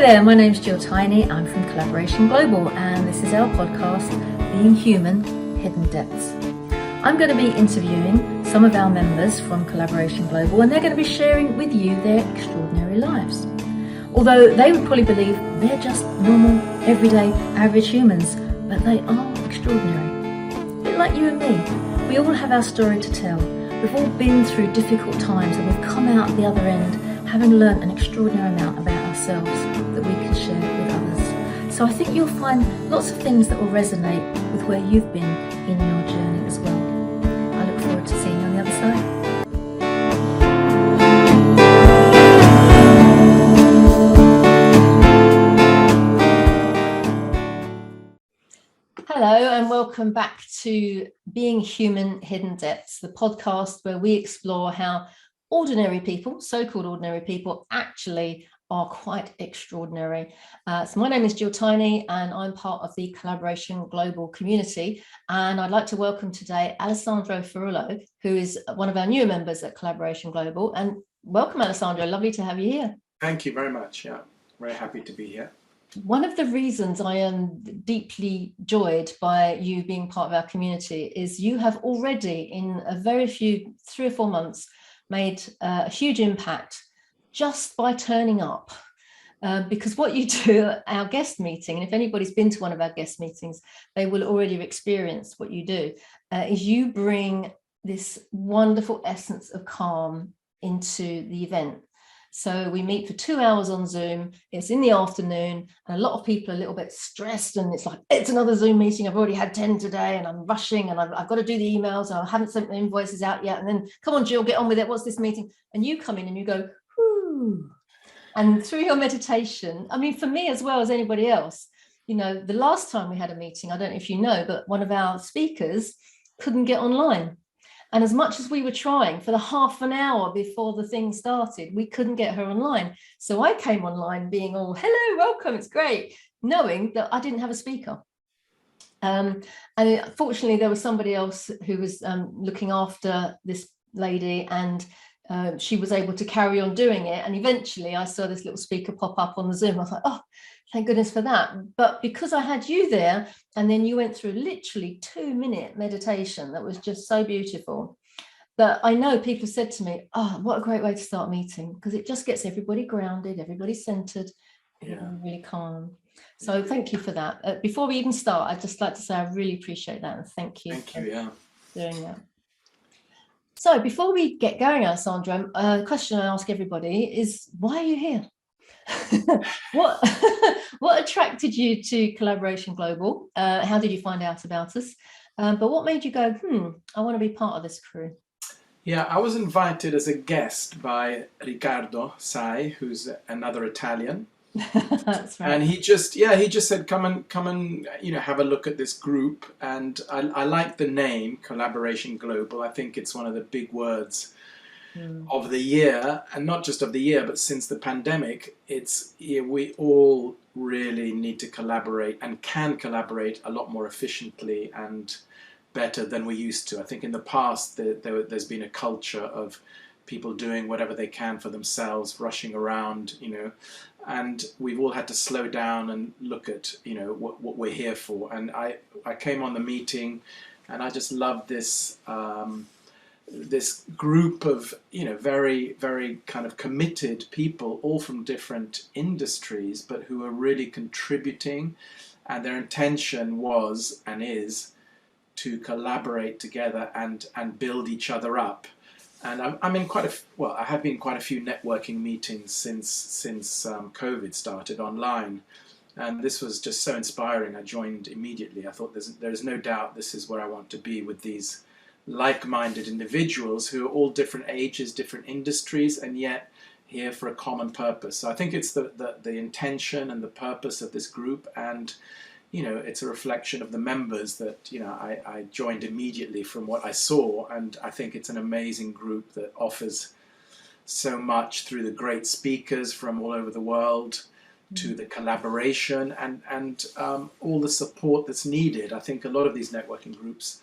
there, my name's Jill Tiny, I'm from Collaboration Global, and this is our podcast, Being Human, Hidden Depths. I'm going to be interviewing some of our members from Collaboration Global, and they're going to be sharing with you their extraordinary lives. Although they would probably believe they're just normal, everyday, average humans, but they are extraordinary. A bit like you and me, we all have our story to tell. We've all been through difficult times and we've come out the other end having learnt an extraordinary amount about ourselves that we can share with others. So I think you'll find lots of things that will resonate with where you've been in your journey as well. I look forward to seeing you on the other side. Hello and welcome back to Being Human, Hidden Depths, the podcast where we explore how ordinary people, so-called ordinary people, actually are quite extraordinary. So my name is Jill Tiny and I'm part of the Collaboration Global community. And I'd like to welcome today Alessandro, who is one of our newer members at Collaboration Global. And welcome, Alessandro. Lovely to have you here. Thank you very much. Yeah, very happy to be here. One of the reasons I am deeply joyed by you being part of our community is you have already, in a very few 3 or 4 months, made a huge impact just by turning up. Because what you do at our guest meeting, and if anybody's been to one of our guest meetings, they will already have experienced what you do, is you bring this wonderful essence of calm into the event. So we meet for 2 hours on Zoom. It's in the afternoon and a lot of people are a little bit stressed and it's like, it's another Zoom meeting. I've already had 10 today and I'm rushing and I've got to do the emails. I haven't sent the invoices out yet. And then come on, Jill, get on with it. What's this meeting? And you come in and you go, whoo. And through your meditation, I mean, for me as well as anybody else, you know, the last time we had a meeting, I don't know if you know, but one of our speakers couldn't get online. And as much as we were trying for the half an hour before the thing started, we couldn't get her online. So I came online being all, hello, welcome, it's great, knowing that I didn't have a speaker. And fortunately, there was somebody else who was looking after this lady and she was able to carry on doing it. And eventually I saw this little speaker pop up on the Zoom. I thought, oh, thank goodness for that. But because I had you there, and then you went through literally 2-minute meditation that was just so beautiful. But I know people said to me, oh, what a great way to start a meeting, because it just gets everybody grounded, everybody centered, really calm. So thank you for that. Before we even start, I'd just like to say I really appreciate that. And thank you for doing that. So before we get going, Alessandro, a question I ask everybody is, why are you here? What attracted you to Collaboration Global? How did you find out about us? But what made you go, I want to be part of this crew? Yeah, I was invited as a guest by Riccardo Sai, who's another Italian. That's right. And he just said, come and have a look at this group. And I like the name Collaboration Global. I think it's one of the big words of the year, and not just of the year, but since the pandemic, we all really need to collaborate and can collaborate a lot more efficiently and better than we used to. I think in the past there's been a culture of people doing whatever they can for themselves, rushing around, and we've all had to slow down and look at what we're here for. And I came on the meeting and I just loved this this group of very, very kind of committed people, all from different industries, but who are really contributing, and their intention was and is to collaborate together and build each other up. And I'm in I have been quite a few networking meetings since COVID started online, and this was just so inspiring. I joined immediately. I thought there's no doubt this is where I want to be, with these like-minded individuals who are all different ages, different industries, and yet here for a common purpose. So I think it's the intention and the purpose of this group, and it's a reflection of the members that I joined immediately from what I saw, and I think it's an amazing group that offers so much through the great speakers from all over the world to the collaboration and all the support that's needed. I think a lot of these networking groups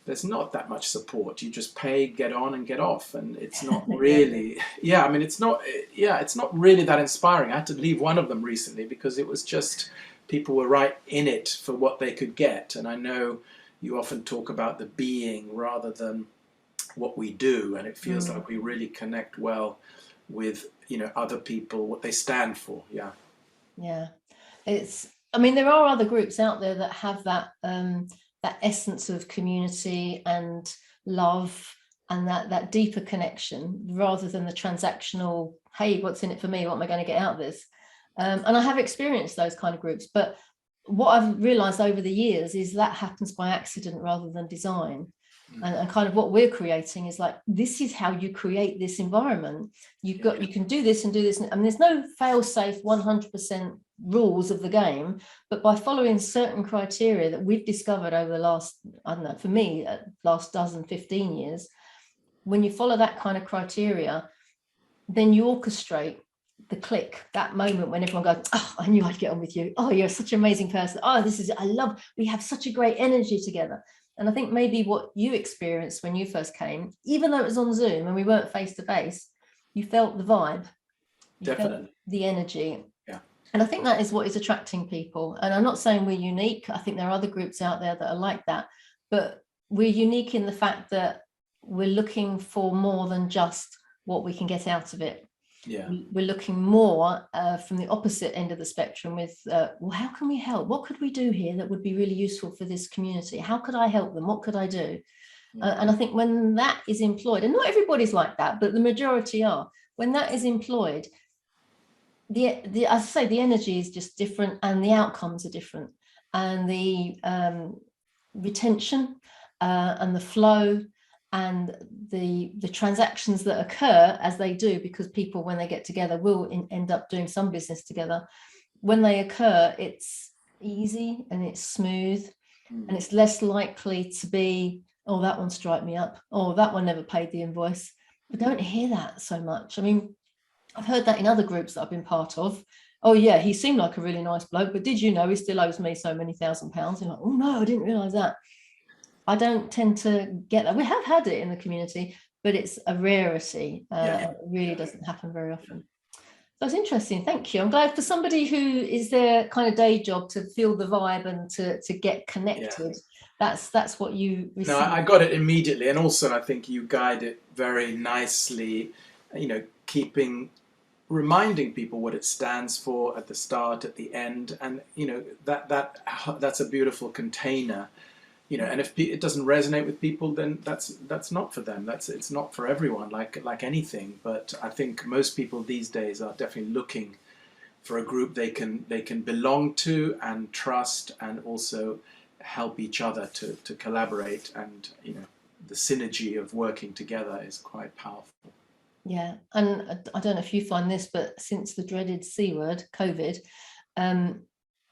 there's not that much support. You just pay, get on and get off, and it's not really, yeah, I mean, it's not really that inspiring. I had to leave one of them recently because it was just, people were right in it for what they could get. And I know you often talk about the being rather than what we do, and it feels like we really connect well with, you know, other people, what they stand for. Yeah, it's, I mean, there are other groups out there that have that that essence of community and love, and that deeper connection, rather than the transactional, hey, what's in it for me, what am I going to get out of this? And I have experienced those kind of groups, but what I've realized over the years is that happens by accident rather than design. And kind of what we're creating is like, this is how you create this environment. You can do this and do this. I mean, there's no fail-safe 100% rules of the game, but by following certain criteria that we've discovered over the last, I don't know, for me, last 15 years, when you follow that kind of criteria, then you orchestrate the click, that moment when everyone goes, oh, I knew I'd get on with you. Oh, you're such an amazing person. Oh, this is, I love, we have such a great energy together. And I think maybe what you experienced when you first came, even though it was on Zoom and we weren't face to face, you felt the vibe, you felt the energy. Yeah. And I think that is what is attracting people. And I'm not saying we're unique. I think there are other groups out there that are like that, but we're unique in the fact that we're looking for more than just what we can get out of it. Yeah. We're looking more from the opposite end of the spectrum with, well, how can we help? What could we do here that would be really useful for this community? How could I help them? What could I do? And I think when that is employed, and not everybody's like that, but the majority are, when that is employed, as I say, the energy is just different and the outcomes are different. And the retention and the flow and the transactions that occur as they do, because people, when they get together, will end up doing some business together. When they occur, it's easy and it's smooth, and it's less likely to be, oh, that one strike me up, oh, that one never paid the invoice. We don't hear that so much. I mean, I've heard that in other groups that I've been part of. Oh yeah, he seemed like a really nice bloke, but did you know he still owes me so many £1,000? You're like, oh no, I didn't realize that. I don't tend to get that. We have had it in the community, but it's a rarity. It really doesn't happen very often. So it's interesting. Thank you. I'm glad for somebody who is their kind of day job to feel the vibe and to get connected. That's what you receive. No, I got it immediately. And also I think you guide it very nicely, you know, reminding people what it stands for at the start, at the end. And, you know, that's a beautiful container. You know, and if it doesn't resonate with people, then that's not for them. It's not for everyone, like anything. But I think most people these days are definitely looking for a group they can belong to and trust, and also help each other to collaborate. And, you know, the synergy of working together is quite powerful. Yeah, and I don't know if you find this, but since the dreaded C word, COVID,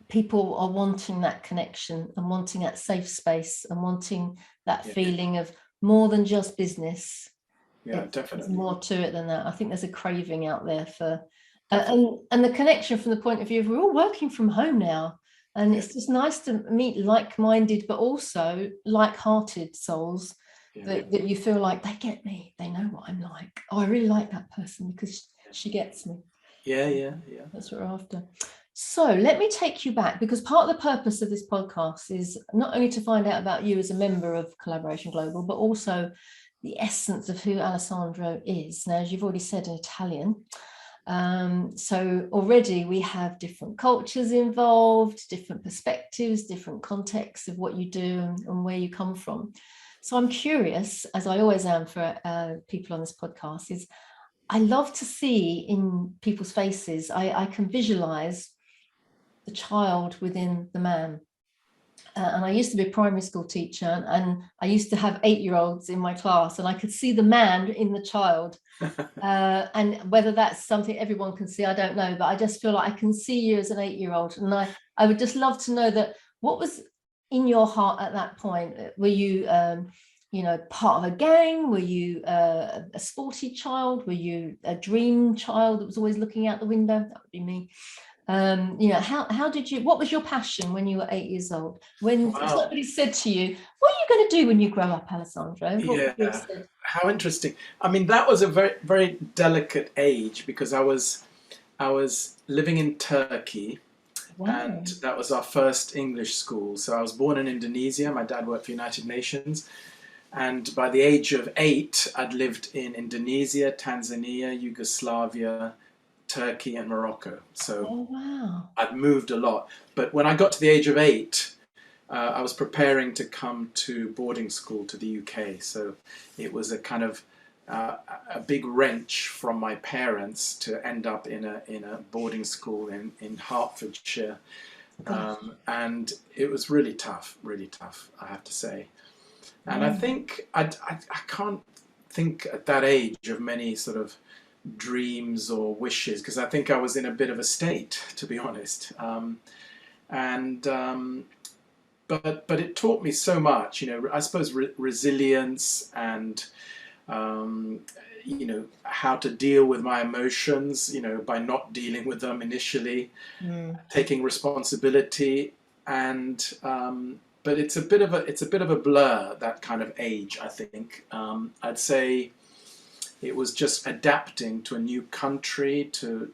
people are wanting that connection and wanting that safe space and wanting that feeling of more than just business. Yeah, definitely. There's more to it than that. I think there's a craving out there for, and the connection from the point of view of we're all working from home now. And it's just nice to meet like-minded, but also like-hearted souls that you feel like they get me. They know what I'm like. Oh, I really like that person because she gets me. Yeah. That's what we're after. So let me take you back, because part of the purpose of this podcast is not only to find out about you as a member of Collaboration Global, but also the essence of who Alessandro is. Now, as you've already said, in Italian. So already we have different cultures involved, different perspectives, different contexts of what you do and where you come from. So I'm curious, as I always am for people on this podcast, is I love to see in people's faces, I can visualize the child within the man. And I used to be a primary school teacher, and I used to have 8-year-olds in my class, and I could see the man in the child. And whether that's something everyone can see, I don't know, but I just feel like I can see you as an 8-year-old. And I would just love to know that, what was in your heart at that point? Were you, you know, part of a gang? Were you a sporty child? Were you a dream child that was always looking out the window? That would be me. You know, how did you, what was your passion when you were 8 years old? When Wow. somebody said to you, what are you going to do when you grow up, Alessandro? What would you have Yeah. said? How interesting. I mean, that was a very, very delicate age because I was living in Turkey, and Wow. that was our first English school. So I was born in Indonesia. My dad worked for United Nations. And by the age of 8, I'd lived in Indonesia, Tanzania, Yugoslavia, Turkey, and Morocco. So Oh, wow. I'd moved a lot. But when I got to the age of 8, I was preparing to come to boarding school to the UK. So it was a kind of a big wrench from my parents to end up in a boarding school in Hertfordshire. Gosh. And it was really tough, I have to say. And I Wow. think I can't think at that age of many sort of dreams or wishes because I think I was in a bit of a state, to be honest. And but it taught me so much. You know, I suppose resilience and um, you know how to deal with my emotions. You know, by not dealing with them initially, Mm. taking responsibility, and but it's a bit of a blur, that kind of age. I think I'd say it was just adapting to a new country, to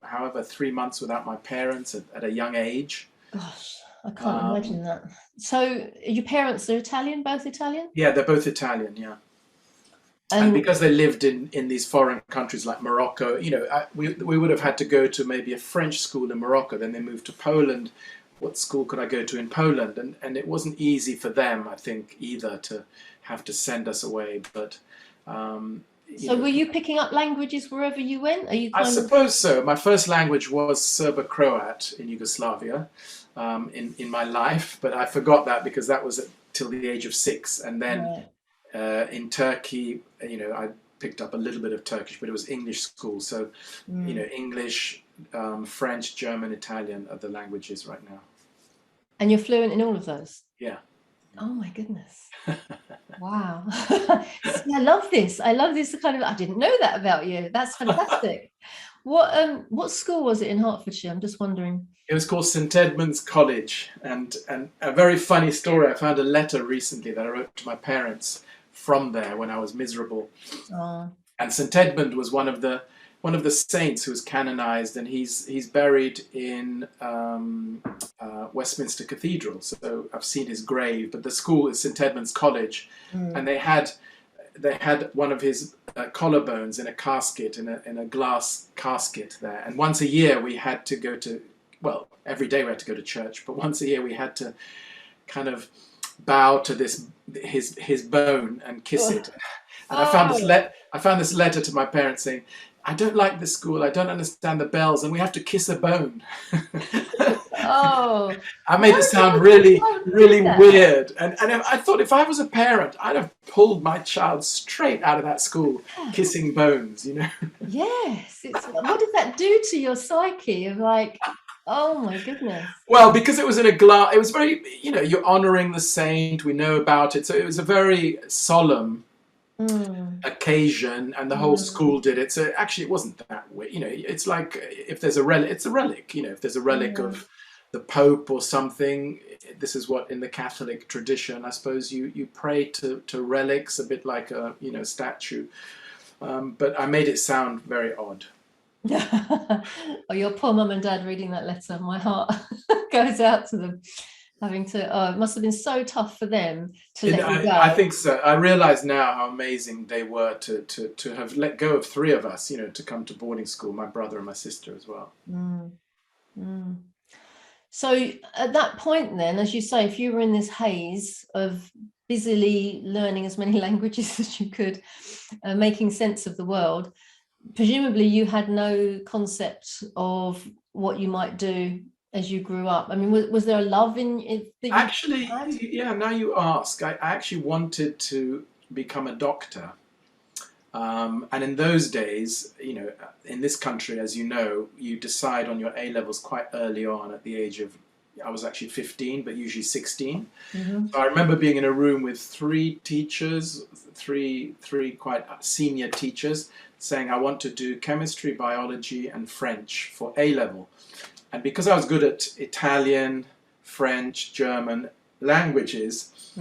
however 3 months without my parents at a young age. Gosh, I can't um, imagine that. So your parents are Italian, both Italian? yeah, they're both Italian, yeah. And And because they lived in these foreign countries like Morocco, we would have had to go to maybe a French school in Morocco. Then they moved to Poland. What school could I go to in Poland? And it wasn't easy for them, I think, either, to have to send us away. But um, you so know, were you picking up languages wherever you went? Are you I kind of, suppose so. My first language was Serbo-Croat in Yugoslavia, in my life, but I forgot that because that was till the age of 6, and then right. in Turkey, I picked up a little bit of Turkish, but it was English school. So, Mm. English, French, German, Italian are the languages right now. And you're fluent in all of those? Yeah. Oh my goodness. Wow. See, I love this. I love this kind of, I didn't know that about you. That's fantastic. What school was it in Hertfordshire? I'm just wondering. It was called St Edmund's College, and a very funny story. I found a letter recently that I wrote to my parents from there when I was miserable. Oh, And St Edmund was one of the saints who was canonized, and he's buried in Westminster Cathedral. So I've seen his grave, but the school is St Edmund's College, and mm. they had one of his collarbones in a casket, in a glass casket there. And once a year we had to go to, well, every day we had to go to church, but once a year we had to kind of bow to this his bone and kiss it. And Oh, I found this letter to my parents saying, "I don't like this school. I don't understand the bells, and we have to kiss a bone." oh, I made why it would sound your really, child do really that? weird, and I thought if I was a parent, I'd have pulled my child straight out of that school, Yeah. kissing bones. Yes, it's what did that do to your psyche of like, oh my goodness. Well, because it was in a glass, it was very, you're honoring the saint. We know about it, so it was a very solemn Mm, occasion, and the whole mm, school did it. So actually, it wasn't that way. It's like if there's a relic, it's a relic. If there's a relic mm. of the Pope or something, this is what in the Catholic tradition, I suppose you pray to relics, a bit like a statue. But I made it sound very odd. Oh, your poor mum and dad reading that letter. My heart goes out to them, having to. Oh, it must have been so tough for them to And let you I go. think so. I realize now how amazing they were to have let go of 3 of us, to come to boarding school, my brother and my sister as well. Mm, mm. So at that point, then, as you say, if you were in this haze of busily learning as many languages as you could, making sense of the world, presumably you had no concept of what you might do as you grew up. I mean, was there a love in it that you Actually, had? yeah, now you ask, I actually wanted to become a doctor. And in those days, in this country, as you know, you decide on your A levels quite early on at the age of, I was actually 15, but usually 16. Mm-hmm. So I remember being in a room with 3 teachers, three quite senior teachers, saying I want to do chemistry, biology, and French for A level. And because I was good at Italian, French, German languages,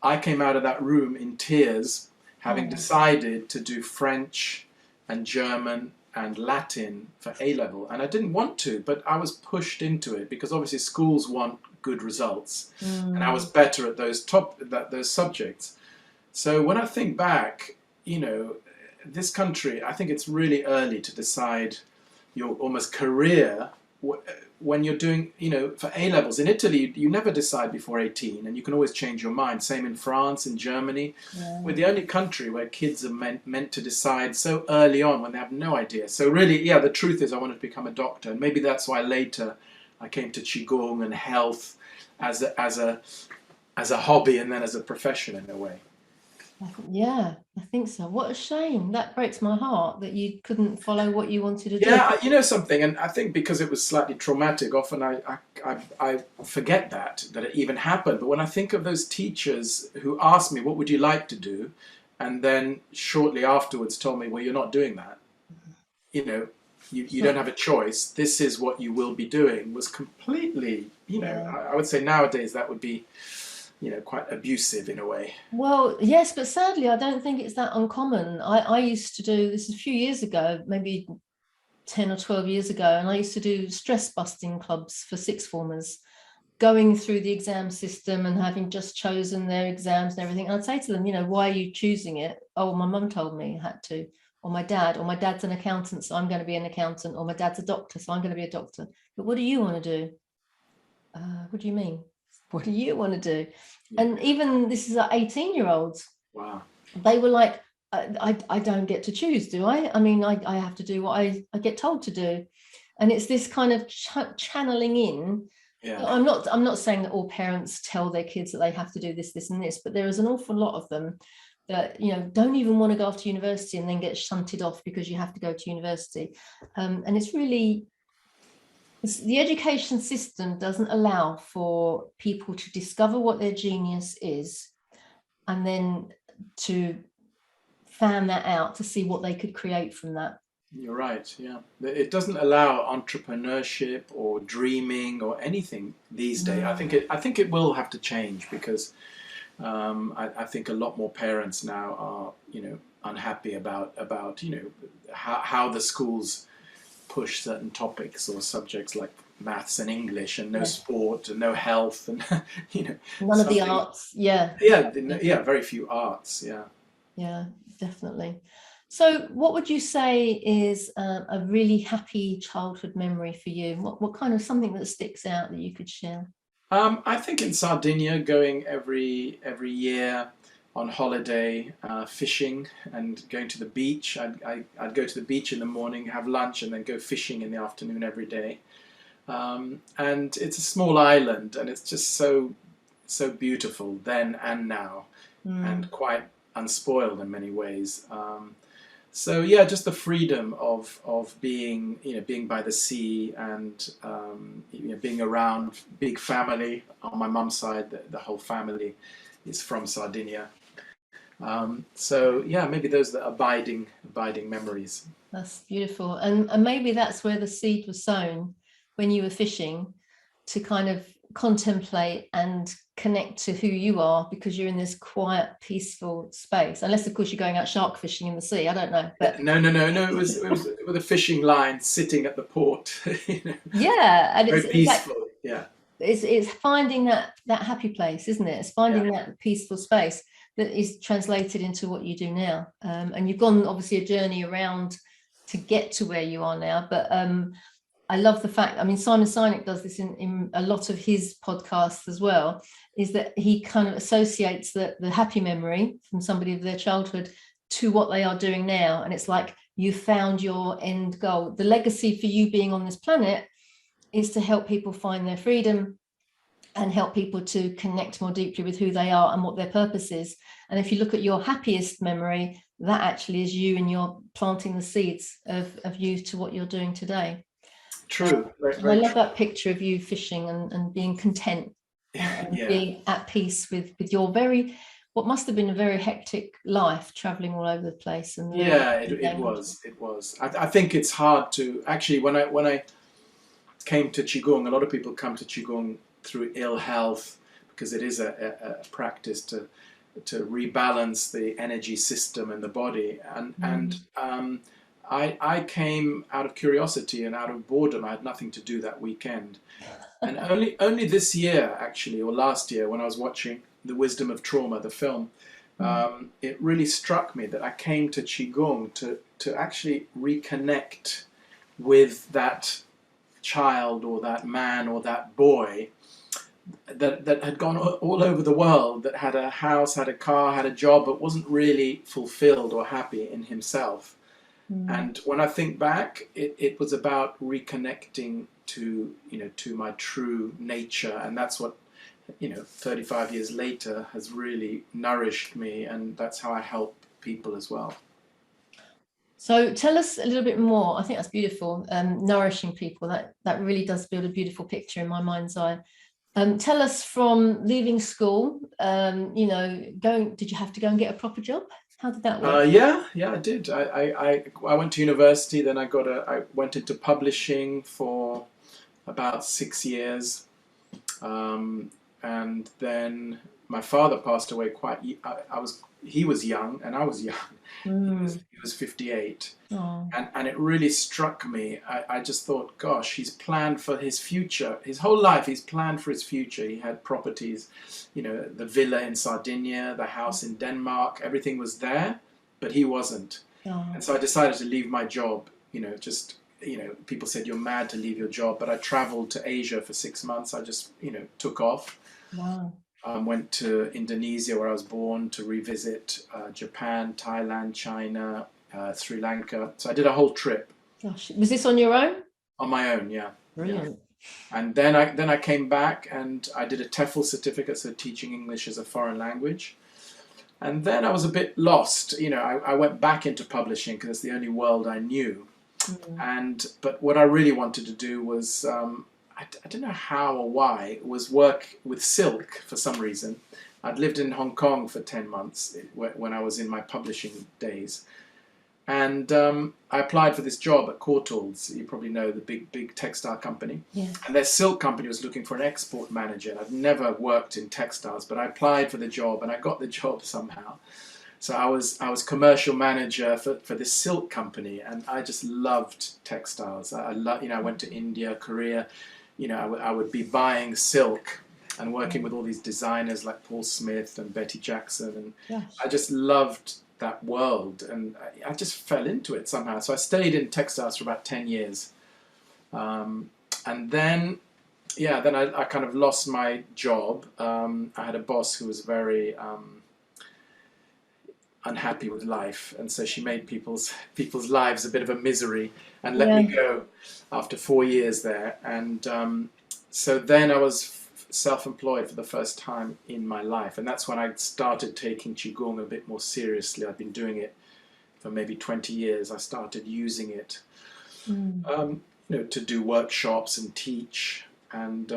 I came out of that room in tears, having decided to do French and German and Latin for A level. And I didn't want to, but I was pushed into it because obviously schools want good results, and I was better at those subjects. So when I think back, you know, this country, I think it's really early to decide your almost career when you're doing, you know, for A levels. In Italy, you never decide before 18, and you can always change your mind. Same in France, in Germany. We're the only country where kids are meant to decide so early on when they have no idea. So really, yeah, the truth is I wanted to become a doctor, and maybe that's why later I came to Qigong and health as a hobby and then as a profession in a way. Yeah, I think so. What a shame. That breaks my heart that you couldn't follow what you wanted to do. Yeah, you know something, and I think because it was slightly traumatic, often I forget that it even happened. But when I think of those teachers who asked me, what would you like to do? And then shortly afterwards told me, well, you're not doing that. You know, you don't have a choice. This is what you will be doing, was completely, you know, I would say nowadays that would be, you know, quite abusive in a way. Well, yes, but sadly, I don't think it's that uncommon. I used to do this a few years ago, maybe 10 or 12 years ago, and I used to do stress busting clubs for sixth formers, going through the exam system and having just chosen their exams and everything. And I'd say to them, you know, why are you choosing it? Oh, my mum told me I had to, or my dad's an accountant, so I'm going to be an accountant, or my dad's a doctor, so I'm going to be a doctor. But what do you want to do? What do you mean? What do you want to do? Yeah. And even this is like 18-year-olds. Wow. They were like, I don't get to choose, do I? I mean, I have to do what I get told to do. And it's this kind of channeling in. Yeah. I'm not saying that all parents tell their kids that they have to do this, this, and this, but there is an awful lot of them that, you know, don't even want to go off to university and then get shunted off because you have to go to university. And it's really, the education system doesn't allow for people to discover what their genius is and then to fan that out to see what they could create from that. You're right, yeah. It doesn't allow entrepreneurship or dreaming or anything these days. I think it will have to change because I think a lot more parents now are, you know, unhappy about you know, how the schools push certain topics or subjects like maths and English and no sport and no health and you know, none of the arts. Yeah, very few arts. Yeah, definitely. So what would you say is a really happy childhood memory for you? What kind of something that sticks out that you could share? I think in Sardinia, going every year on holiday, fishing and going to the beach. I'd go to the beach in the morning, have lunch, and then go fishing in the afternoon every day. And it's a small island, and it's just so beautiful then and now, and quite unspoiled in many ways. So yeah, just the freedom of being, you know, being by the sea and you know, being around big family on my mum's side. The whole family is from Sardinia. So yeah, maybe those are the abiding memories. That's beautiful, and maybe that's where the seed was sown when you were fishing, to kind of contemplate and connect to who you are, because you're in this quiet, peaceful space. Unless, of course, you're going out shark fishing in the sea. I don't know. But no. It was with a fishing line sitting at the port. You know? Yeah, and very peaceful. It's finding that happy place, isn't it? It's finding that peaceful space that is translated into what you do now. And you've gone obviously a journey around to get to where you are now. But I love the fact, I mean, Simon Sinek does this in a lot of his podcasts as well, is that he kind of associates the happy memory from somebody of their childhood to what they are doing now. And it's like, you found your end goal. The legacy for you being on this planet is to help people find their freedom and help people to connect more deeply with who they are and what their purpose is. And if you look at your happiest memory, that actually is you, and you're planting the seeds of you to what you're doing today. True. I love that picture of you fishing and being content and being at peace with your what must have been a very hectic life, traveling all over the place. And it was. I think it's hard to actually, when I came to Qigong. A lot of people come to Qigong through ill health because it is a practice to rebalance the energy system in the body. And I came out of curiosity and out of boredom. I had nothing to do that weekend. And only this year, actually, or last year, when I was watching The Wisdom of Trauma, the film, it really struck me that I came to Qigong to actually reconnect with that child or that man or that boy that had gone all over the world, that had a house, had a car, had a job, but wasn't really fulfilled or happy in himself. And when I think back, it was about reconnecting to my true nature, and that's what 35 years later has really nourished me, and that's how I help people as well. So tell us a little bit more. I think that's beautiful. Nourishing people, that really does build a beautiful picture in my mind's eye. Tell us, from leaving school, did you have to go and get a proper job? How did that work? Yeah, I did. I went to university, then I went into publishing for about 6 years, and then my father passed away he was young and I was young. He was 58. Oh. And it really struck me. I just thought, gosh, he's planned for his future. His whole life, he's planned for his future. He had properties, the villa in Sardinia, the house in Denmark, everything was there, but he wasn't. Oh. And so I decided to leave my job, people said, you're mad to leave your job, but I traveled to Asia for 6 months. I just, took off. Wow. Went to Indonesia, where I was born, to revisit Japan, Thailand, China, Sri Lanka. So I did a whole trip. Gosh, was this on your own? On my own, yeah. Brilliant. Yeah. And then I came back and I did a TEFL certificate, so teaching English as a foreign language. And then I was a bit lost. I went back into publishing because it's the only world I knew. But what I really wanted to do was, I don't know how or why, was work with silk for some reason. I'd lived in Hong Kong for 10 months when I was in my publishing days. And I applied for this job at Courtaulds. You probably know the big textile company. Yeah. And their silk company was looking for an export manager. And I've never worked in textiles, but I applied for the job and I got the job somehow. So I was commercial manager for this silk company, and I just loved textiles. I went to India, Korea. I would be buying silk and working with all these designers like Paul Smith and Betty Jackson, and I just loved that world, and I just fell into it somehow. So I stayed in textiles for about 10 years, and then I kind of lost my job. I had a boss who was very unhappy with life, and so she made people's lives a bit of a misery and let me go after 4 years there. And so then I was self-employed for the first time in my life, and that's when I started taking Qigong a bit more seriously. I've been doing it for maybe 20 years. I started using it to do workshops and teach, and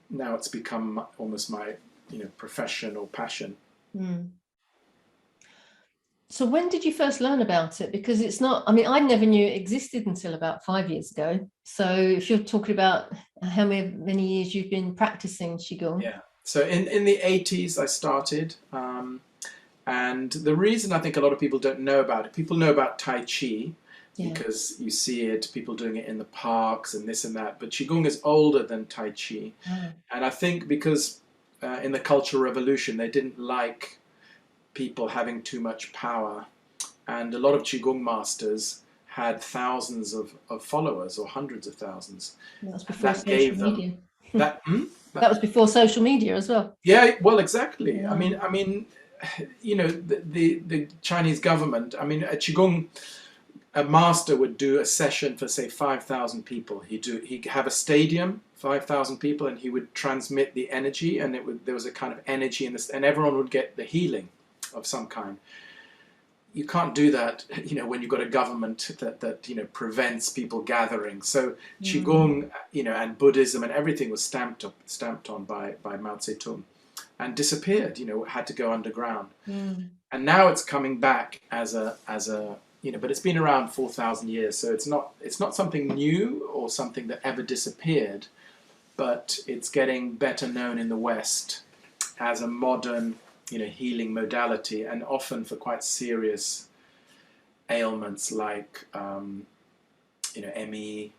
now it's become almost my profession or passion. So when did you first learn about it? Because it's not, I never knew it existed until about 5 years ago. So if you're talking about how many years you've been practicing Qigong. Yeah. So in the 80s I started, and the reason I think a lot of people don't know about it, people know about Tai Chi because you see it, people doing it in the parks and this and that, but Qigong is older than Tai Chi. And I think because in the Cultural Revolution they didn't like people having too much power, and a lot of Qigong masters had thousands of followers or hundreds of thousands. That was before social media. That was before social media as well. Yeah, well, exactly. Yeah. I mean, the Chinese government. A Qigong, a master would do a session for say 5,000 people. He'd have a stadium, 5,000 people, and he would transmit the energy, and there was a kind of energy in this, and everyone would get the healing of some kind. You can't do that, when you've got a government that prevents people gathering. So Qigong, and Buddhism and everything was stamped on by Mao Zedong, and disappeared. Had to go underground. And now it's coming back as a but it's been around 4,000 years, so it's not something new or something that ever disappeared, but it's getting better known in the West as a modern, healing modality, and often for quite serious ailments like, ME,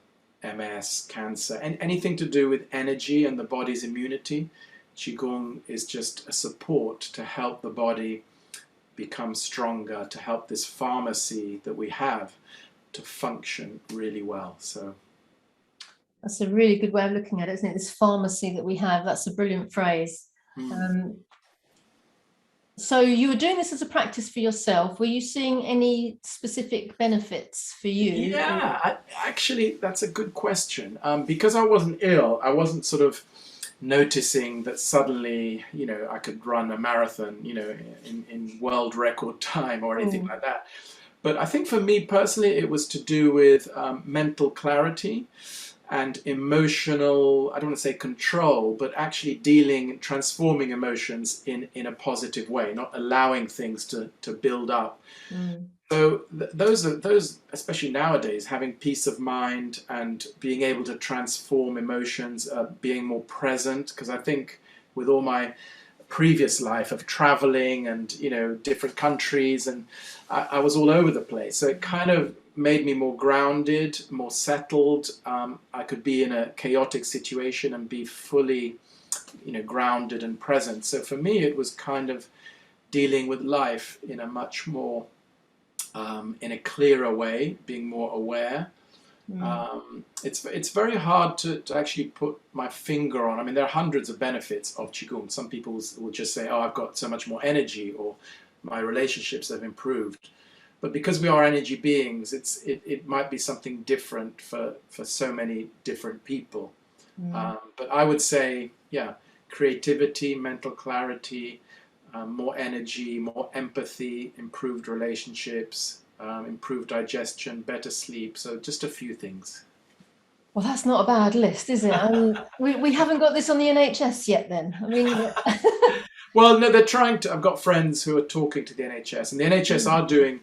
MS, cancer, and anything to do with energy and the body's immunity. Qigong is just a support to help the body become stronger, to help this pharmacy that we have to function really well. So that's a really good way of looking at it, isn't it? This pharmacy that we have, that's a brilliant phrase. So you were doing this as a practice for yourself. Were you seeing any specific benefits for you? Yeah, actually, that's a good question. Because I wasn't ill, I wasn't sort of noticing that suddenly, I could run a marathon, in world record time or anything like that. But I think for me personally, it was to do with mental clarity and emotional, I don't want to say control, but actually transforming emotions in a positive way, not allowing things to build up. So those, especially nowadays, having peace of mind and being able to transform emotions, being more present, because I think with all my previous life of traveling and, different countries, and I was all over the place. So it kind of made me more grounded, more settled. I could be in a chaotic situation and be fully, grounded and present. So for me, it was kind of dealing with life in a much more, in a clearer way, being more aware. It's very hard to actually put my finger on. I mean, there are hundreds of benefits of Qigong. Some people will just say, oh, I've got so much more energy, or my relationships have improved. But because we are energy beings, it might be something different for so many different people. But I would say, creativity, mental clarity, more energy, more empathy, improved relationships, improved digestion, better sleep. So just a few things. Well, that's not a bad list, is it? We haven't got this on the NHS yet then. I mean... Well, no, they're trying to. I've got friends who are talking to the NHS, and the NHS are doing...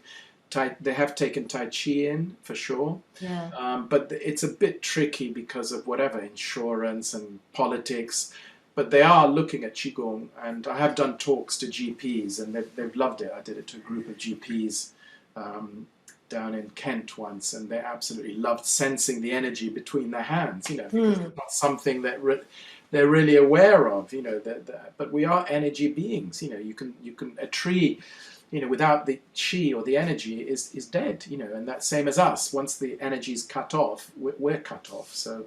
They have taken Tai Chi in, for sure. Yeah. But it's a bit tricky because of whatever, insurance and politics. But they are looking at Qigong, and I have done talks to GPs, and they've loved it. I did it to a group of GPs down in Kent once, and they absolutely loved sensing the energy between their hands, because it's not something that they're really aware of, but we are energy beings. You can a tree, without the Qi or the energy is dead, and that's same as us. Once the energy is cut off, we're cut off. So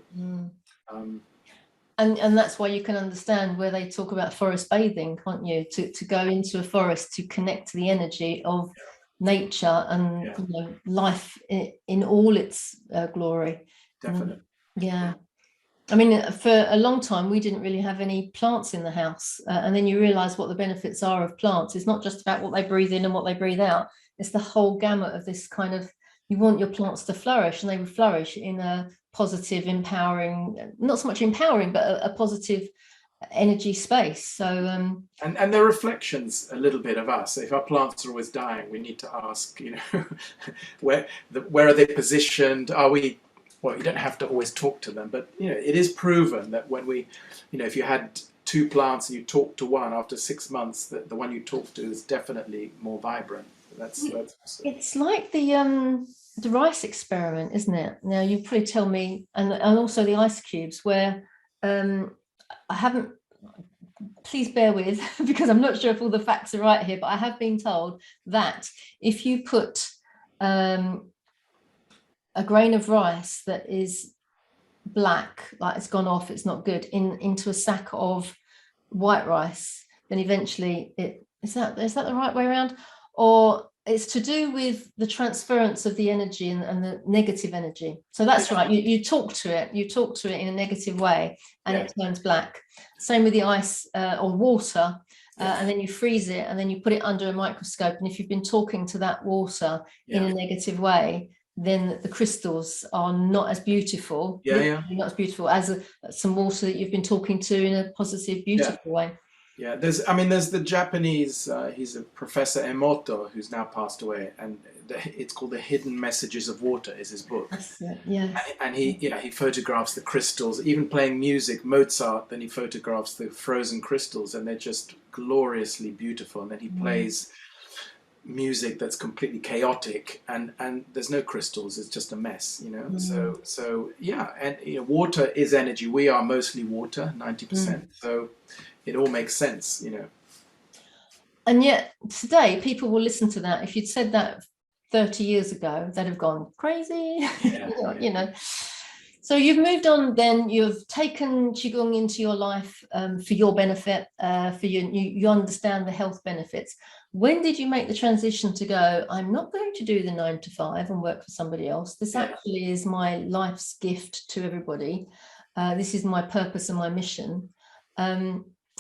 and that's why you can understand where they talk about forest bathing, can't you? To go into a forest to connect to the energy of nature and life in all its glory. Definitely. Yeah. I mean, for a long time, we didn't really have any plants in the house. And then you realize what the benefits are of plants. It's not just about what they breathe in and what they breathe out. It's the whole gamut of this kind of, you want your plants to flourish, and they will flourish in a positive, empowering, not so much empowering, but a positive energy space. So and they're reflections a little bit of us. If our plants are always dying, we need to ask, where are they positioned? Are we... Well, you don't have to always talk to them, but it is proven that when we, if you had two plants and you talk to one, after 6 months, the one you talk to is definitely more vibrant. That's it's like the rice experiment, isn't it? Now you probably tell me, and also the ice cubes, where I haven't. Please bear with, because I'm not sure if all the facts are right here, but I have been told that if you put a grain of rice that is black, like it's gone off, it's not good, into a sack of white rice, then eventually is that the right way around? Or it's to do with the transference of the energy and the negative energy. So that's right. You talk to it in a negative way, and it turns black. Same with the ice or water. And then you freeze it, and then you put it under a microscope. And if you've been talking to that water in a negative way, then the crystals are not as beautiful. Not as beautiful as some water that you've been talking to in a positive, beautiful way. Yeah, there's the Japanese. He's a Professor Emoto who's now passed away, and it's called "The Hidden Messages of Water" is his book. That's it. Yes. And he, he photographs the crystals, even playing music, Mozart. Then he photographs the frozen crystals, and they're just gloriously beautiful. And then he Mm, plays music that's completely chaotic, and there's no crystals. It's just a mess, you know. mm, So yeah, and water is energy. We are mostly water, 90%. mm. So it all makes sense, you know. And yet today people will listen to that. If you'd said that 30 years ago, they'd have gone crazy. Yeah, yeah. you know. So you've moved on then, you've taken Qigong into your life for your benefit, for you understand the health benefits. When did you make the transition to go, I'm not going to do the 9 to 5 and work for somebody else. This Yeah. actually is my life's gift to everybody. This is my purpose and my mission.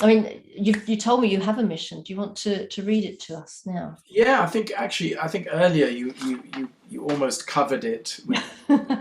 I mean, you told me you have a mission. Do you want to read it to us now? Yeah, I think earlier you almost covered it with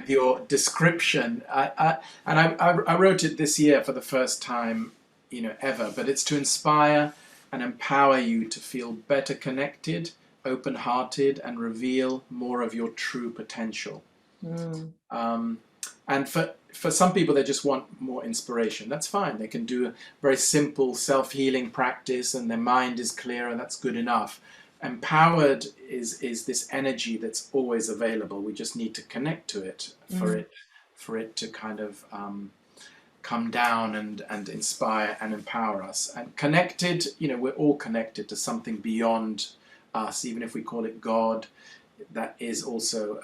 your description. I wrote it this year for the first time, you know, ever. But it's to inspire and empower you to feel better connected, open-hearted, and reveal more of your true potential. Mm, Um, and for some people, they just want more inspiration. That's fine. They can do a very simple self-healing practice, and their mind is clear, and that's good enough. Empowered is this energy that's always available. We just need to connect to it mm, for it to kind of come down and inspire and empower us. And connected, you know, we're all connected to something beyond us, even if we call it God. That is also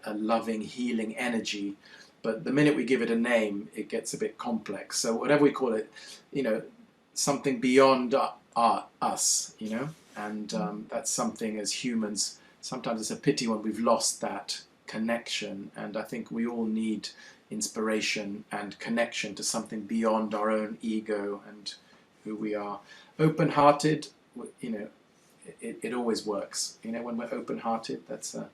a loving, healing energy. But the minute we give it a name, it gets a bit complex. So whatever we call it, you know, something beyond us, you know, and that's something as humans. Sometimes it's a pity when we've lost that connection, and I think we all need inspiration and connection to something beyond our own ego and who we are. Open-hearted, you know, it always works. You know, when we're open-hearted, that's a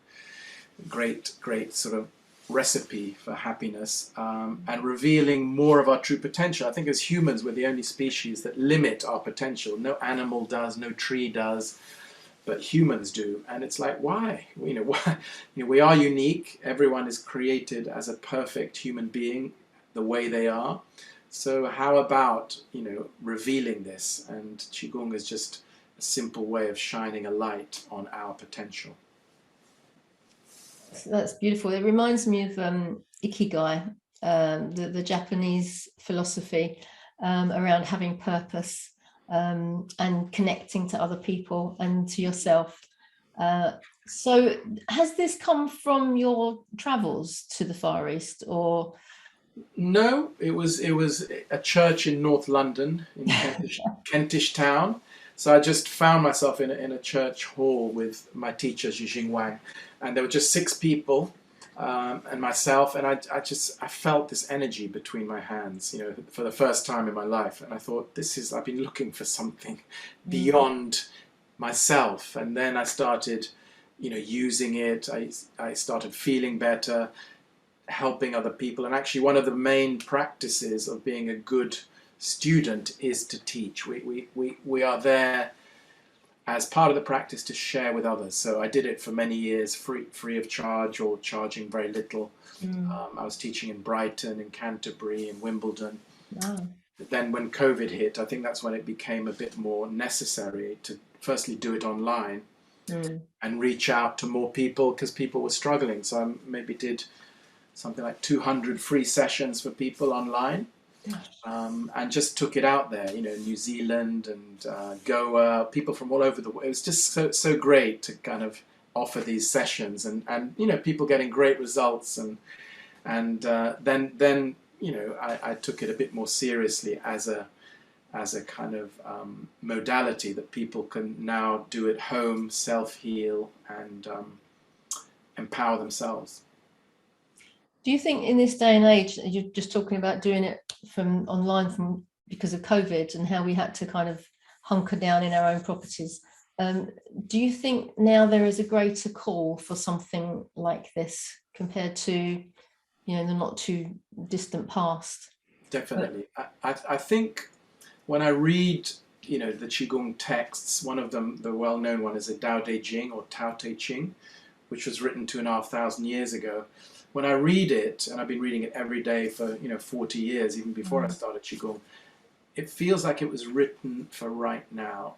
great sort of recipe for happiness, and revealing more of our true potential. I think as humans, we're the only species that limit our potential. No animal does, no tree does, but humans do. And it's like, why? You know, why? You know, we are unique. Everyone is created as a perfect human being, the way they are. So how about, you know, revealing this? And Qigong is just a simple way of shining a light on our potential. that's beautiful. It reminds me of Ikigai, the Japanese philosophy around having purpose and connecting to other people and to yourself. So has this come from your travels to the Far East, or? No, it was a church in North London, in Kentish Town. So I just found myself in a church hall with my teacher Qi Gong, and there were just 6 people, and myself, and I felt this energy between my hands, you know, for the first time in my life, and I thought, I've been looking for something beyond myself, and then I started, you know, using it. I started feeling better, helping other people. And actually, one of the main practices of being a good student is to teach. We are there as part of the practice to share with others. So I did it for many years, free of charge or charging very little. Mm, I was teaching in Brighton, in Canterbury, in Wimbledon. wow. But then when COVID hit, I think that's when it became a bit more necessary to firstly do it online Mm, and reach out to more people because people were struggling. So I maybe did something like 200 free sessions for people online, and just took it out there. You know, New Zealand and Goa, people from all over the world. It was just so great to kind of offer these sessions, and you know, people getting great results, and then you know, I took it a bit more seriously as a kind of modality that people can now do at home, self heal, and empower themselves. do you think in this day and age, you're just talking about doing it from online from because of COVID and how we had to kind of hunker down in our own properties, do you think now there is a greater call for something like this compared to, you know, the not too distant past? But Definitely. I think when I read, the Qigong texts. One of them, the well-known one, is the Tao Te Ching or Tao Te Ching, which was written 2,500 years ago. When I read it, and I've been reading it every day for 40 years, even before I started Qigong, it feels like it was written for right now.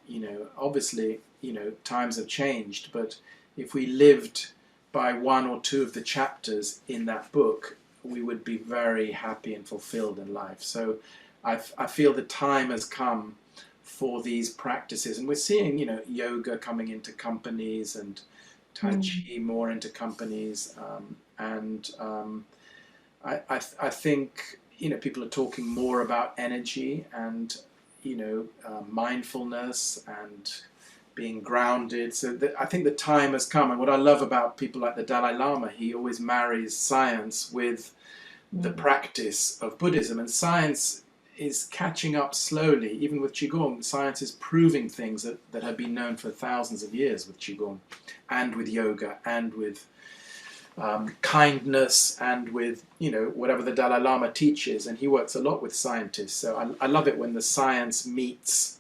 Obviously, times have changed, but if we lived by one or two of the chapters in that book, we would be very happy and fulfilled in life. So I feel the time has come for these practices, and we're seeing, yoga coming into companies and Tai Chi more into companies, I think people are talking more about energy and mindfulness and being grounded. So I think the time has come. And what I love about people like the Dalai Lama, he always marries science with the practice of Buddhism, and science is catching up slowly. Even with Qigong, science is proving things that have been known for thousands of years with Qigong and with yoga and with kindness and with whatever the Dalai Lama teaches, and he works a lot with scientists. So I love it when the science meets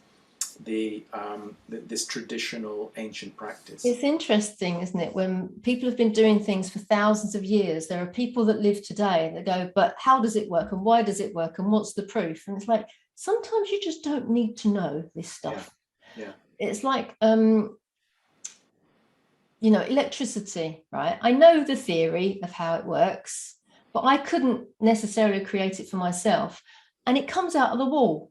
this traditional ancient practice. It's interesting, isn't it, when people have been doing things for thousands of years, there are people that live today that go, but how does it work, and why does it work, and what's the proof? And it's like, sometimes you just don't need to know this stuff. Yeah. It's like electricity, right? I know the theory of how it works, but I couldn't necessarily create it for myself. And it comes out of the wall,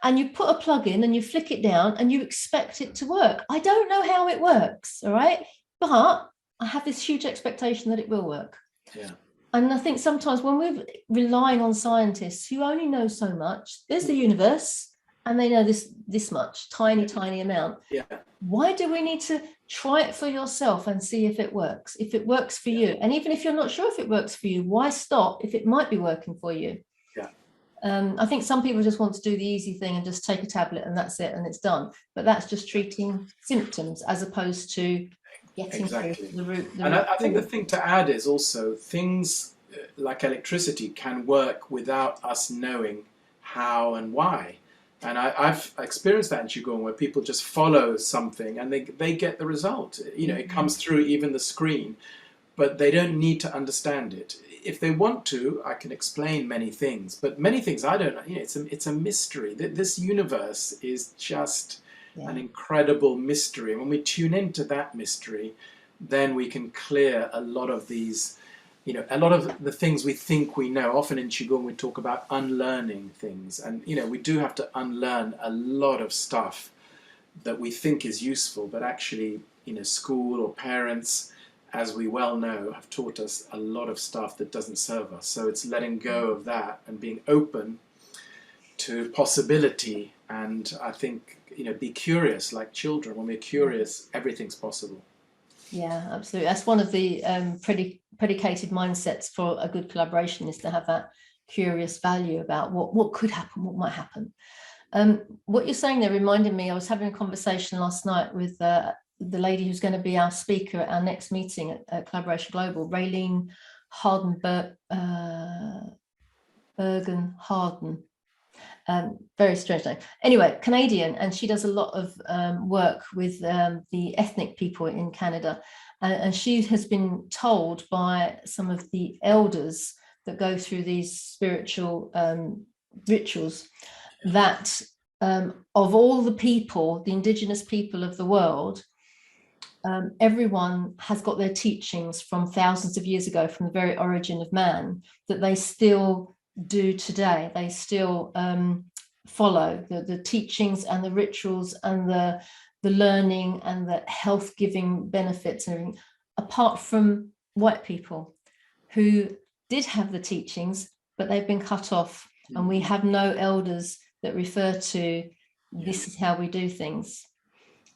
and you put a plug in and you flick it down and you expect it to work. I don't know how it works, all right? But I have this huge expectation that it will work. Yeah. And I think sometimes when we're relying on scientists who only know so much, there's the universe, and they know this much, tiny amount. Yeah. Why do we need to try it for yourself and see if it works? If it works for you, and even if you're not sure if it works for you, why stop if it might be working for you? Yeah. I think some people just want to do the easy thing and just take a tablet and that's it and it's done. But that's just treating symptoms as opposed to getting through the root. And I think the thing to add is also things like electricity can work without us knowing how and why. And I've experienced that in Qigong, where people just follow something and they get the result. It comes through even the screen, but they don't need to understand it. If they want to, I can explain many things, but many things I don't know. It's a mystery. This universe is just an incredible mystery. And when we tune into that mystery, then we can clear a lot of these, a lot of the things we think we know. Often in Qigong we talk about unlearning things, and we do have to unlearn a lot of stuff that we think is useful, but actually school or parents, as we well know, have taught us a lot of stuff that doesn't serve us. So it's letting go of that and being open to possibility, and I think be curious like children. When we're curious, everything's possible. Yeah, absolutely. That's one of the predicated mindsets for a good collaboration, is to have that curious value about what could happen, what might happen. What you're saying there reminded me, I was having a conversation last night with the lady who's going to be our speaker at our next meeting at Collaboration Global, Raylene Bergen Harden. Very strange name. Anyway, Canadian, and she does a lot of work with the ethnic people in Canada. And she has been told by some of the elders that go through these spiritual rituals that of all the people, the indigenous people of the world, everyone has got their teachings from thousands of years ago, from the very origin of man, that they still do today. They still follow the teachings and the rituals and the learning and the health-giving benefits and everything, apart from white people who did have the teachings, but they've been cut off, and we have no elders that refer to this is how we do things.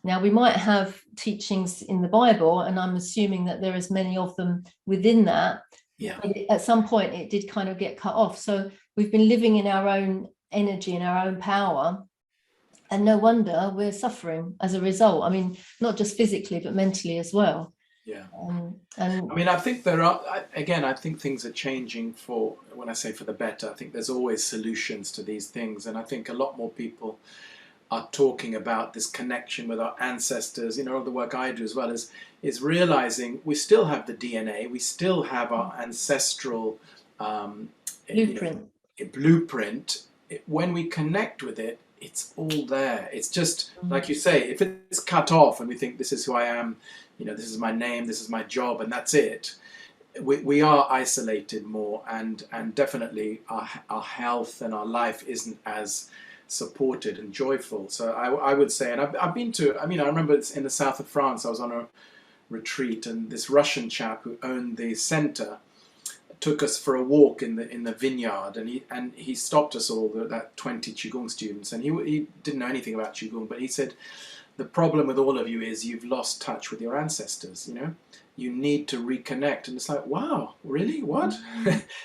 Now, we might have teachings in the Bible, and I'm assuming that there are as many of them within that. Yeah. But at some point, it did kind of get cut off. So we've been living in our own energy and our own power, and no wonder we're suffering as a result. I mean, not just physically, but mentally as well. Yeah. And I mean, I think I think things are changing when I say for the better, I think there's always solutions to these things. And I think a lot more people are talking about this connection with our ancestors. You know, all the work I do as well is realizing we still have the DNA, we still have our ancestral Blueprint. blueprint. When we connect with it, it's all there. It's just like you say, if it's cut off and we think this is who I am, you know, this is my name, this is my job, and that's it. We are isolated more, and definitely our health and our life isn't as supported and joyful. So I would say, and I've been to, I mean, I remember it's in the south of France, I was on a retreat, and this Russian chap who owned the center took us for a walk in the vineyard, and he stopped us all, that 20 Qigong students, and he didn't know anything about Qigong, but he said, the problem with all of you is you've lost touch with your ancestors, you know? You need to reconnect. And it's like, wow, really? What?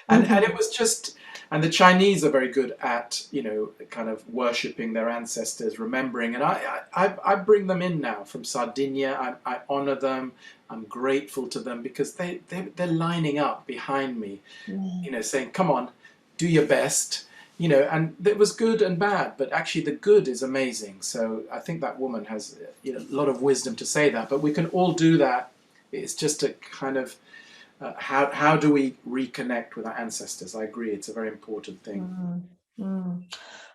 and it was just, and the Chinese are very good at, you know, kind of worshipping their ancestors, remembering. And I bring them in now from Sardinia. I honor them. I'm grateful to them because they're lining up behind me, you know, saying, come on, do your best. You know, and it was good and bad, but actually the good is amazing. So I think that woman has, you know, a lot of wisdom to say that, but we can all do that. It's just a kind of, how do we reconnect with our ancestors? I agree, it's a very important thing.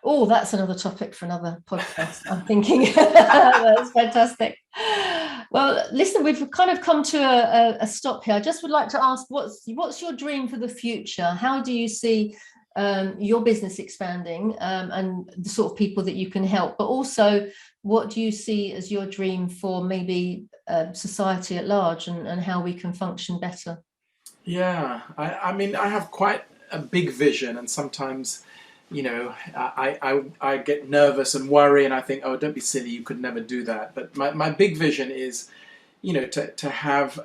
Oh, that's another topic for another podcast, I'm thinking. That's fantastic. Well, listen, we've kind of come to a stop here. I just would like to ask, what's your dream for the future? How do you see your business expanding, and the sort of people that you can help, but also what do you see as your dream for maybe society at large, and how we can function better? Yeah, I mean, I have quite a big vision, and sometimes, you know, I get nervous and worry, and I think, oh, don't be silly, you could never do that. But my big vision is, you know, to have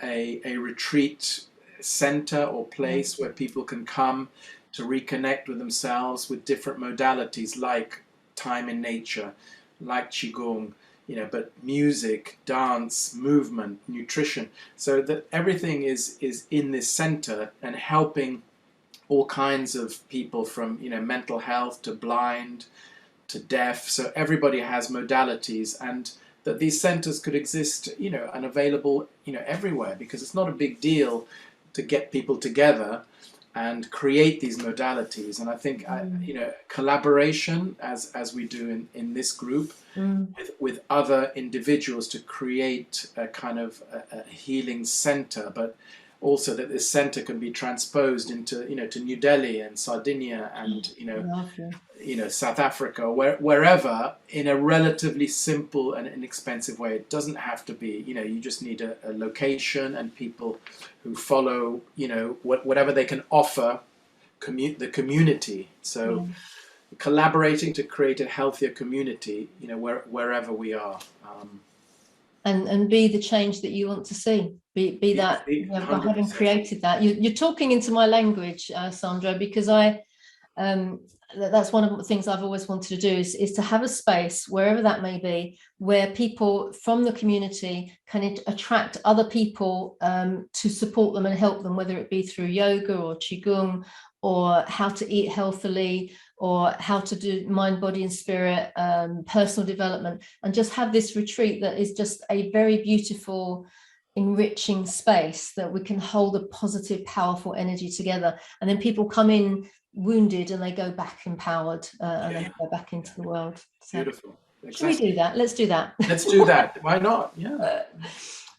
a retreat center or place where people can come to reconnect with themselves with different modalities like time in nature, like Qigong, you know, but music, dance, movement, nutrition, so that everything is in this center and helping all kinds of people from, you know, mental health to blind to deaf. So everybody has modalities, and that these centers could exist, you know, and available, you know, everywhere, because it's not a big deal to get people together and create these modalities. And I think, you know, collaboration as we do in this group with other individuals to create a kind of a healing center, but also that this center can be transposed into, you know, to New Delhi and Sardinia and, you know, South Africa, wherever, in a relatively simple and inexpensive way. It doesn't have to be, you know, you just need a location and people who follow, you know, whatever they can offer the community. So collaborating to create a healthier community, you know, wherever we are. And be the change that you want to see. Be that, you know, by having created that. You're talking into my language, Sandro, because that's one of the things I've always wanted to do is to have a space, wherever that may be, where people from the community can attract other people to support them and help them, whether it be through yoga or Qigong, or how to eat healthily, or how to do mind, body and spirit, personal development, and just have this retreat that is just a very beautiful, enriching space that we can hold a positive, powerful energy together. And then people come in wounded and they go back empowered, and they go back into the world. So, beautiful. Exactly. Should we do that? Let's do that. Let's do that. Why not? Yeah.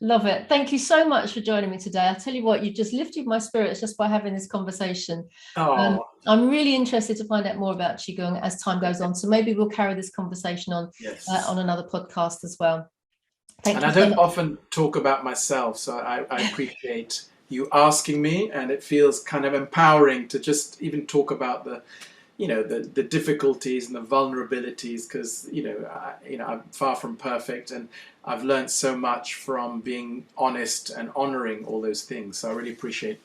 Love it. Thank you so much for joining me today. I tell you what, you just lifted my spirits just by having this conversation. I'm really interested to find out more about Qigong as time goes on. So maybe we'll carry this conversation on on another podcast as well. Thank you. And I don't often talk about myself, so I appreciate you asking me, and it feels kind of empowering to just even talk about the, you know, the difficulties and the vulnerabilities, because you know I'm far from perfect, and I've learned so much from being honest and honoring all those things. So I really appreciate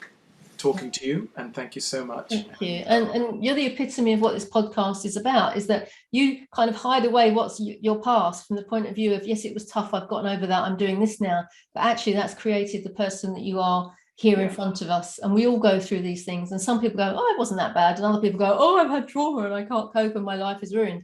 talking to you, and thank you so much. Thank you. And you're the epitome of what this podcast is about, is that you kind of hide away what's your past from the point of view of, yes, it was tough, I've gotten over that, I'm doing this now, but actually that's created the person that you are here in front of us. And we all go through these things, and some people go, oh, it wasn't that bad, and other people go, oh, I've had trauma and I can't cope and my life is ruined.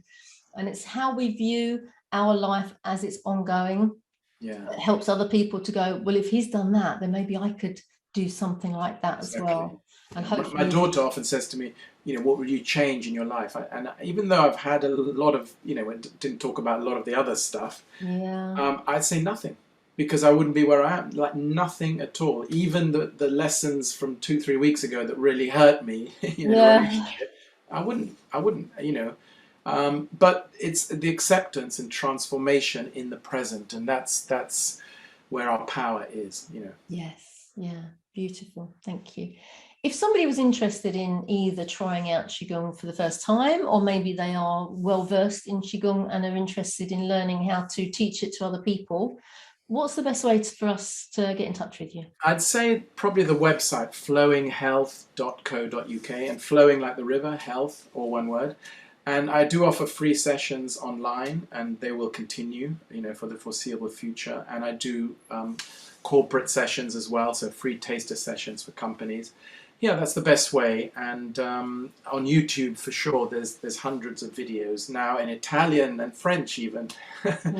and it's how we view our life as it's ongoing. It helps other people to go, well, if he's done that, then maybe I could do something like that as well. And hopefully, my daughter often says to me, what would you change in your life? And even though I've had a lot of, didn't talk about a lot of the other stuff, I'd say nothing, because I wouldn't be where I am. Like nothing at all. Even the lessons from 2-3 weeks ago that really hurt me, in a relationship, I wouldn't, but it's the acceptance and transformation in the present, and that's where our power is, Yes, yeah, beautiful. Thank you. If somebody was interested in either trying out Qigong for the first time, or maybe they are well versed in Qigong and are interested in learning how to teach it to other people, what's the best way for us to get in touch with you? I'd say probably the website flowinghealth.co.uk, and flowing like the river, health, all one word. And I do offer free sessions online, and they will continue, for the foreseeable future. And I do corporate sessions as well, so free taster sessions for companies. Yeah, that's the best way. And on YouTube, for sure, there's hundreds of videos now in Italian and French even.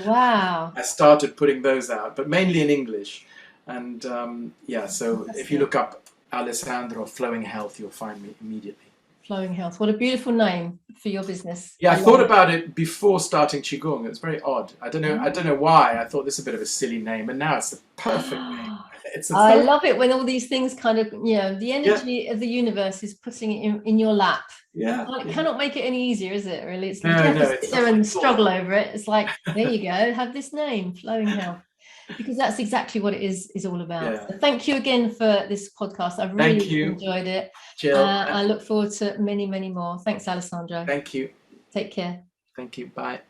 Wow. I started putting those out, but mainly in English. And so if you look up Alessandro Flowing Health, you'll find me immediately. Flowing Health. What a beautiful name for your business. Yeah, I thought about it before starting Qigong. It was very odd. I don't know why. I thought this is a bit of a silly name, and now it's the perfect name. I love it when all these things kind of, the energy of the universe is putting it in your lap. Yeah. It cannot make it any easier, is it, really? It's like you have to sit there and struggle over it. It's like, there you go, have this name, Flowing Health. Because that's exactly what it is all about. Yeah. So thank you again for this podcast. I've really enjoyed it. I look forward to many, many more. Thanks, Alessandro. Thank you. Take care. Thank you. Bye.